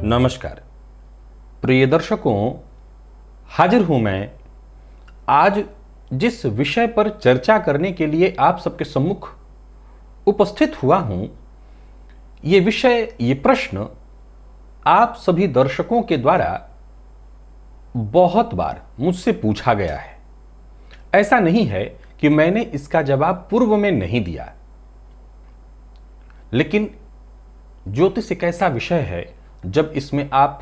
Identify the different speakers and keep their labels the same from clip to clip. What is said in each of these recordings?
Speaker 1: नमस्कार प्रिय दर्शकों, हाजिर हूं मैं आज जिस विषय पर चर्चा करने के लिए आप सबके सम्मुख उपस्थित हुआ हूं। ये विषय, ये प्रश्न आप सभी दर्शकों के द्वारा बहुत बार मुझसे पूछा गया है। ऐसा नहीं है कि मैंने इसका जवाब पूर्व में नहीं दिया, लेकिन ज्योतिष एक ऐसा विषय है जब इसमें आप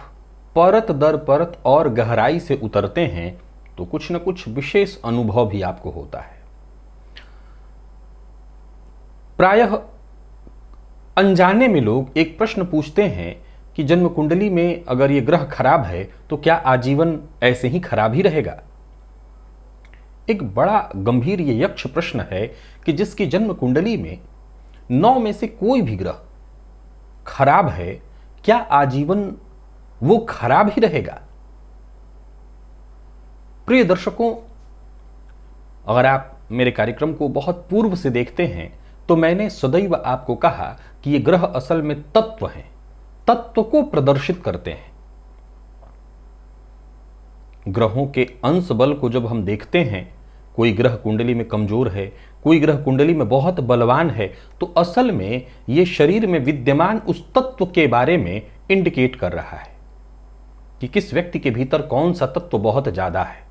Speaker 1: परत दर परत और गहराई से उतरते हैं तो कुछ न कुछ विशेष अनुभव भी आपको होता है। प्रायः अनजाने में लोग एक प्रश्न पूछते हैं कि जन्म कुंडली में अगर ये ग्रह खराब है तो क्या आजीवन ऐसे ही खराब ही रहेगा। एक बड़ा गंभीर ये यक्ष प्रश्न है कि जिसकी जन्म कुंडली में 9 में से कोई भी ग्रह खराब है, क्या आजीवन वो खराब ही रहेगा। प्रिय दर्शकों, अगर आप मेरे कार्यक्रम को बहुत पूर्व से देखते हैं तो मैंने सदैव आपको कहा कि ये ग्रह असल में तत्व हैं, तत्व को प्रदर्शित करते हैं। ग्रहों के अंश बल को जब हम देखते हैं, कोई ग्रह कुंडली में कमजोर है, कोई ग्रह कुंडली में बहुत बलवान है, तो असल में ये शरीर में विद्यमान उस तत्व के बारे में इंडिकेट कर रहा है कि किस व्यक्ति के भीतर कौन सा तत्व बहुत ज्यादा है,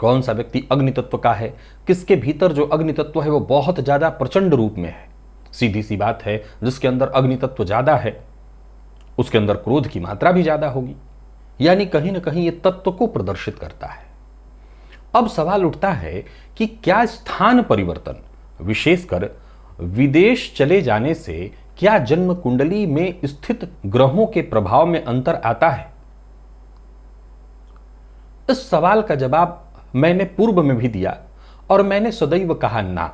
Speaker 1: कौन सा व्यक्ति अग्नि तत्व का है, किसके भीतर जो अग्नि तत्व है वो बहुत ज्यादा प्रचंड रूप में है। सीधी सी बात है, जिसके अंदर अग्नि तत्व ज्यादा है उसके अंदर क्रोध की मात्रा भी ज्यादा होगी, यानी कहीं ना कहीं ये तत्व को प्रदर्शित करता है। अब सवाल उठता है कि क्या स्थान परिवर्तन, विशेषकर विदेश चले जाने से, क्या जन्म कुंडली में स्थित ग्रहों के प्रभाव में अंतर आता है। इस सवाल का जवाब मैंने पूर्व में भी दिया और मैंने सदैव कहा ना,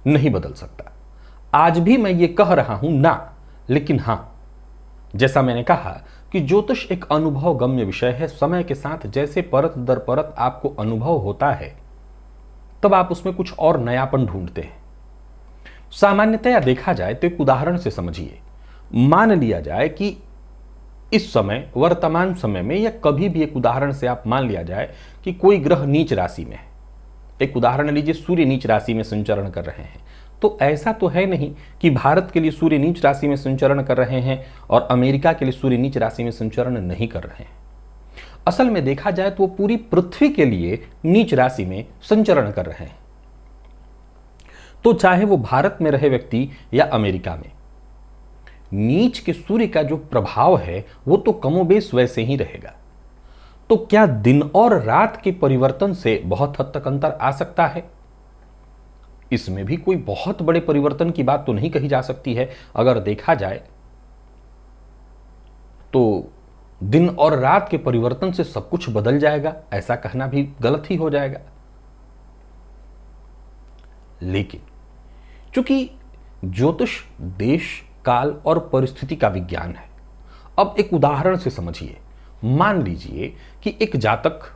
Speaker 1: नहीं बदल सकता। आज भी मैं ये कह रहा हूं ना, लेकिन हां, जैसा मैंने कहा कि ज्योतिष एक अनुभव गम्य विषय है। समय के साथ जैसे परत दर परत आपको अनुभव होता है तब आप उसमें कुछ और नयापन ढूंढते हैं। सामान्यतया देखा जाए तो एक उदाहरण से समझिए। मान लिया जाए कि इस समय, वर्तमान समय में, या कभी भी एक उदाहरण से आप मान लिया जाए कि कोई ग्रह नीच राशि में है। एक उदाहरण लीजिए, सूर्य नीच राशि में संचरण कर रहे हैं। तो ऐसा तो है नहीं कि भारत के लिए सूर्य नीच राशि में संचरण कर रहे हैं और अमेरिका के लिए सूर्य नीच राशि में संचरण नहीं कर रहे हैं। असल में देखा जाए तो वो पूरी पृथ्वी के लिए नीच राशि में संचरण कर रहे हैं। तो चाहे वो भारत में रहे व्यक्ति या अमेरिका में, नीच के सूर्य का जो प्रभाव है वो तो कमोबेश वैसे ही रहेगा। तो क्या दिन और रात के परिवर्तन से बहुत हद तक अंतर आ सकता है? इसमें भी कोई बहुत बड़े परिवर्तन की बात तो नहीं कही जा सकती है। अगर देखा जाए तो दिन और रात के परिवर्तन से सब कुछ बदल जाएगा, ऐसा कहना भी गलत ही हो जाएगा। लेकिन चूंकि ज्योतिष देश, काल और परिस्थिति का विज्ञान है, अब एक उदाहरण से समझिए। मान लीजिए कि एक जातक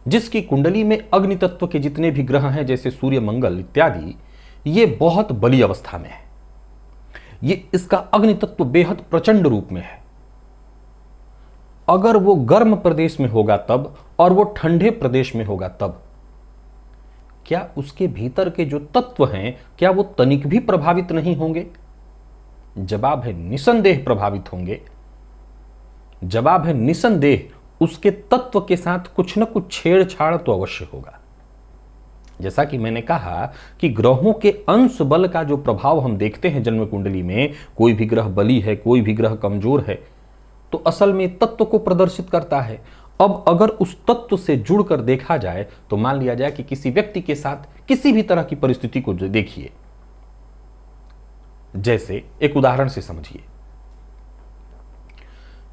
Speaker 1: जिसकी कुंडली में अग्नि तत्व के जितने भी ग्रह हैं, जैसे सूर्य, मंगल इत्यादि, ये बहुत बली अवस्था में है। ये इसका अग्नि तत्व बेहद प्रचंड रूप में है। अगर वो गर्म प्रदेश में होगा तब, और वो ठंडे प्रदेश में होगा तब, क्या उसके भीतर के जो तत्व हैं, क्या वो तनिक भी प्रभावित नहीं होंगे? जवाब है निसंदेह प्रभावित होंगे। जवाब है निसंदेह उसके तत्व के साथ कुछ न कुछ छेड़छाड़ तो अवश्य होगा। जैसा कि मैंने कहा कि ग्रहों के अंश बल का जो प्रभाव हम देखते हैं जन्म कुंडली में, कोई भी ग्रह बली है, कोई भी ग्रह कमजोर है, तो असल में तत्व को प्रदर्शित करता है। अब अगर उस तत्व से जुड़कर देखा जाए तो मान लिया जाए कि किसी व्यक्ति के साथ किसी भी तरह की परिस्थिति को देखिए। जैसे एक उदाहरण से समझिए,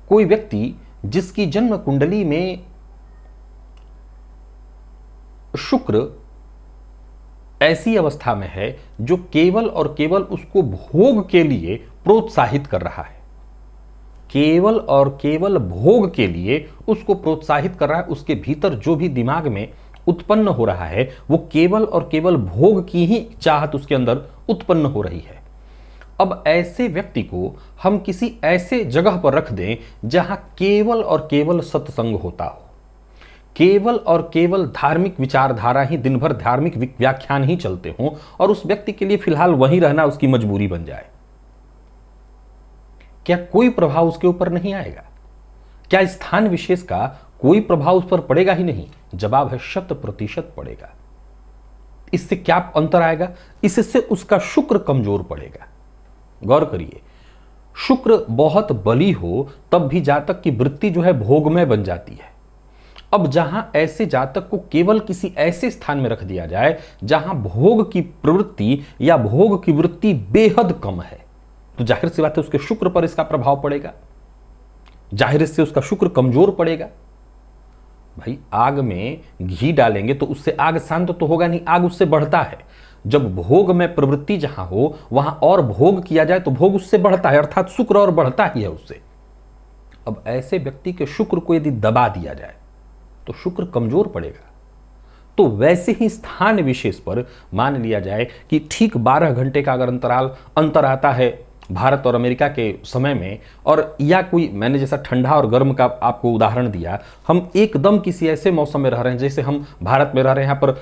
Speaker 1: कोई व्यक्ति जिसकी जन्म कुंडली में शुक्र ऐसी अवस्था में है जो केवल और केवल उसको भोग के लिए प्रोत्साहित कर रहा है, केवल और केवल भोग के लिए उसको प्रोत्साहित कर रहा है। उसके भीतर जो भी दिमाग में उत्पन्न हो रहा है वो केवल और केवल भोग की ही चाहत उसके अंदर उत्पन्न हो रही है। अब ऐसे व्यक्ति को हम किसी ऐसे जगह पर रख दें जहां केवल और केवल सत्संग होता हो, केवल और केवल धार्मिक विचारधारा ही, दिन भर धार्मिक व्याख्यान ही चलते हों, और उस व्यक्ति के लिए फिलहाल वहीं रहना उसकी मजबूरी बन जाए, क्या कोई प्रभाव उसके ऊपर नहीं आएगा? क्या स्थान विशेष का कोई प्रभाव उस पर पड़ेगा ही नहीं? जवाब है 100% पड़ेगा। इससे क्या अंतर आएगा? इससे उसका शुक्र कमजोर पड़ेगा। गौर करिए, शुक्र बहुत बली हो तब भी जातक की वृत्ति जो है भोगमय बन जाती है। अब जहां ऐसे जातक को केवल किसी ऐसे स्थान में रख दिया जाए जहां भोग की प्रवृत्ति या भोग की वृत्ति बेहद कम है, तो जाहिर सी बात है उसके शुक्र पर इसका प्रभाव पड़ेगा, जाहिर से उसका शुक्र कमजोर पड़ेगा। भाई आग में घी डालेंगे तो उससे आग शांत तो होगा नहीं, आग उससे बढ़ता है। जब भोग में प्रवृत्ति जहां हो वहां और भोग किया जाए तो भोग उससे बढ़ता है, अर्थात शुक्र और बढ़ता ही है उससे। अब ऐसे व्यक्ति के शुक्र को यदि दबा दिया जाए तो शुक्र कमजोर पड़ेगा। तो वैसे ही स्थान विशेष पर मान लिया जाए कि ठीक 12 घंटे का अगर अंतर आता है भारत और अमेरिका के समय में, और या कोई, मैंने जैसा ठंडा और गर्म का आपको उदाहरण दिया, हम एकदम किसी ऐसे मौसम में रह रहे हैं जैसे हम भारत में रह रहे हैं, यहाँ पर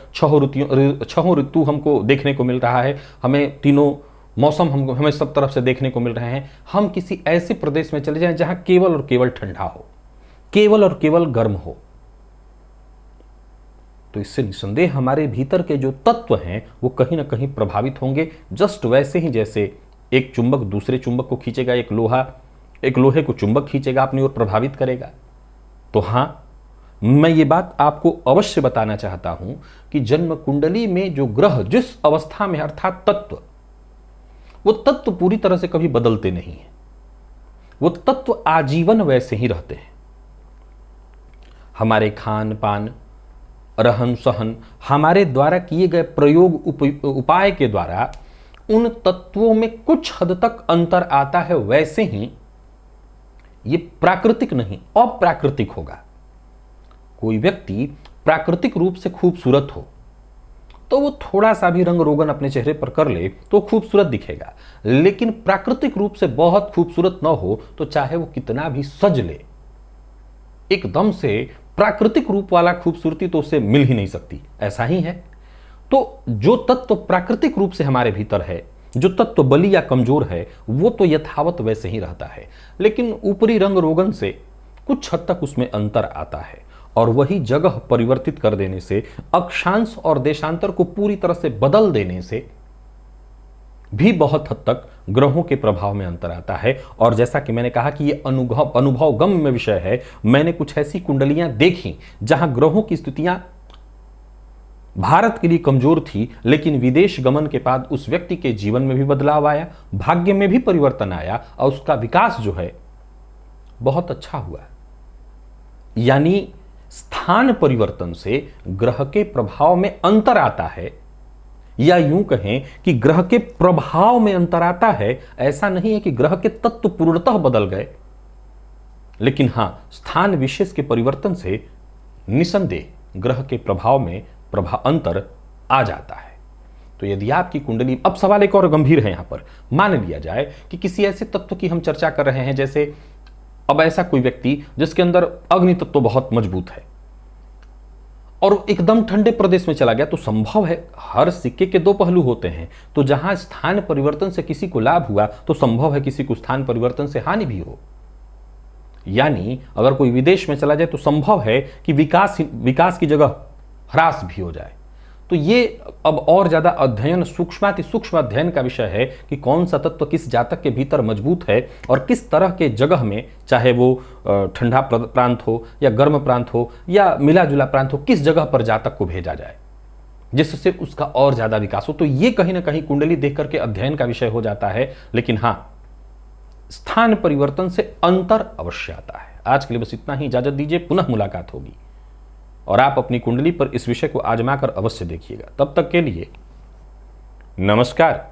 Speaker 1: छहों ऋतु हमको देखने को मिल रहा है, हमें तीनों मौसम हमें सब तरफ से देखने को मिल रहे हैं। हम किसी ऐसे प्रदेश में चले जाएं जहां केवल और केवल ठंडा हो, केवल और केवल गर्म हो, तो इससे निसंदेह हमारे भीतर के जो तत्व हैं वो कहीं ना कहीं प्रभावित होंगे। जस्ट वैसे ही जैसे एक चुंबक दूसरे चुंबक को खींचेगा, एक लोहे को चुंबक खींचेगा, अपनी ओर प्रभावित करेगा। तो हां, मैं ये बात आपको अवश्य बताना चाहता हूं कि जन्म कुंडली में जो ग्रह जिस अवस्था में, अर्थात तत्व, वो तत्व पूरी तरह से कभी बदलते नहीं है, वो तत्व आजीवन वैसे ही रहते हैं। हमारे खान पान, रहन सहन, हमारे द्वारा किए गए प्रयोग उपाय के द्वारा उन तत्वों में कुछ हद तक अंतर आता है, वैसे ही ये प्राकृतिक नहीं अप्राकृतिक होगा। कोई व्यक्ति प्राकृतिक रूप से खूबसूरत हो तो वो थोड़ा सा भी रंग रोगन अपने चेहरे पर कर ले तो खूबसूरत दिखेगा, लेकिन प्राकृतिक रूप से बहुत खूबसूरत ना हो तो चाहे वो कितना भी सज ले, एकदम से प्राकृतिक रूप वाला खूबसूरती तो उसे मिल ही नहीं सकती। ऐसा ही है। तो जो तत्व प्राकृतिक रूप से हमारे भीतर है, जो तत्व बली या कमजोर है, वो तो यथावत वैसे ही रहता है, लेकिन ऊपरी रंग रोगन से कुछ हद तक उसमें अंतर आता है, और वही जगह परिवर्तित कर देने से, अक्षांश और देशांतर को पूरी तरह से बदल देने से भी बहुत हद तक ग्रहों के प्रभाव में अंतर आता है। और जैसा कि मैंने कहा कि ये अनुभव गम्य विषय है, मैंने कुछ ऐसी कुंडलियां देखी जहां ग्रहों की स्थितियां भारत के लिए कमजोर थी, लेकिन विदेश गमन के बाद उस व्यक्ति के जीवन में भी बदलाव आया, भाग्य में भी परिवर्तन आया, और उसका विकास जो है बहुत अच्छा हुआ। यानी स्थान परिवर्तन से ग्रह के प्रभाव में अंतर आता है, या यूं कहें कि ग्रह के प्रभाव में अंतर आता है। ऐसा नहीं है कि ग्रह के तत्व पूर्णतः बदल गए, लेकिन हां, स्थान विशेष के परिवर्तन से निसंदेह ग्रह के प्रभाव में अंतर आ जाता है। तो यदि आपकी कुंडली, अब सवाल एक और गंभीर है यहां पर, मान लिया जाए कि किसी ऐसे तत्व की हम चर्चा कर रहे हैं, जैसे अब ऐसा कोई व्यक्ति जिसके अंदर अग्नि तत्व बहुत मजबूत है और एकदम ठंडे प्रदेश में चला गया, तो संभव है, हर सिक्के के दो पहलू होते हैं, तो जहां स्थान परिवर्तन से किसी को लाभ हुआ तो संभव है किसी को स्थान परिवर्तन से हानि भी हो। यानी अगर कोई विदेश में चला जाए तो संभव है कि विकास की जगह ह्रास भी हो जाए। तो ये अब और ज्यादा अध्ययन, सूक्ष्म अध्ययन का विषय है कि कौन सा तत्व किस जातक के भीतर मजबूत है और किस तरह के जगह में, चाहे वो ठंडा प्रांत हो या गर्म प्रांत हो या मिला जुला प्रांत हो, किस जगह पर जातक को भेजा जाए जिससे उसका और ज्यादा विकास हो। तो ये कहीं ना कहीं कुंडली देख करके अध्ययन का विषय हो जाता है, लेकिन हाँ, स्थान परिवर्तन से अंतर अवश्य आता है। आज के लिए बस इतना ही, इजाजत दीजिए, पुनः मुलाकात होगी और आप अपनी कुंडली पर इस विषय को आजमा कर अवश्य देखिएगा। तब तक के लिए नमस्कार।